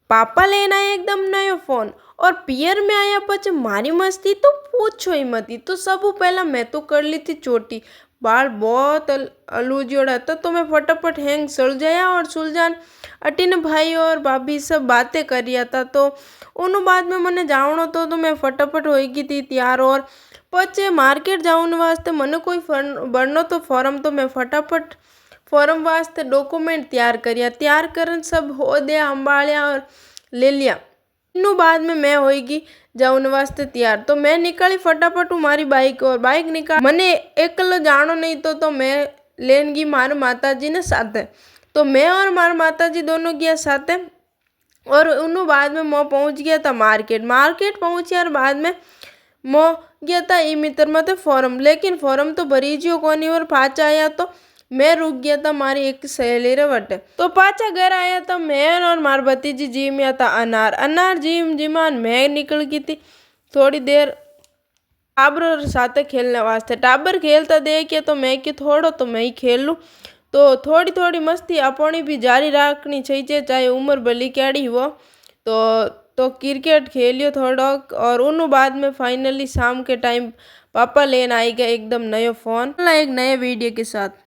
पापा लेने आया एकदम नयो फोन और पियर में आया पछ मारी मस्ती तो पूछो ही मती। तो सब पहला मैं तो कर ली थी चोटी, बाल बहुत अलूजियोड़ा था तो मैं फटाफट हैंग सड़ जाया और सुलझान अटीने भाई और भाभी सब बातें कर रिया था। तो उन बाद में मैंने जावनो तो मैं फटाफट हो गई थी तैयार और पछे मार्केट जाने वास्ते मने कोई बननो तो फॉर्म तो मैं फटाफट फॉर्म वास्ते डॉक्यूमेंट तैयार करिया, तैयार करन सब हो दिया अंबालिया और ले लिया। इनू बाद में मैं होगी जाऊन वास्ते तैयार तो मैं निकली फटाफट हूँ मारी बाइक और बाइक निकाल मने एकलो जानो नहीं तो मैं लेन गई मार माता जी ने साथे। तो मैं और मार माता जी दोनों गया साथे और उन्हों बाद में मैं पहुंच गया था मार्केट। मार्केट पहुंचा और बाद में मैं गया था ई मित्र मत फॉर्म, लेकिन फॉर्म तो भरी जियो कोनी और पाचा आया तो मैं रुक गया था मारी एक सहेली रे वटे। तो पाचा घर आया तो मैं और मार भतीजी जी में था अनार अनार जीम जिमान मैं निकल गई थी थोड़ी देर टाबर साथे खेलने वास्ते। टाबर खेलता देखे तो मैं कि थोड़ो तो मैं ही खेल लूँ। तो थोड़ी थोड़ी मस्ती अपनी भी जारी रखनी चाहिए चाहे उम्र भली कैडी हो। तो क्रिकेट खेलियो थोड़ा और उन बाद में फाइनली शाम के टाइम पापा लेन आई गए एकदम नयो फोन एक नए वीडियो के साथ।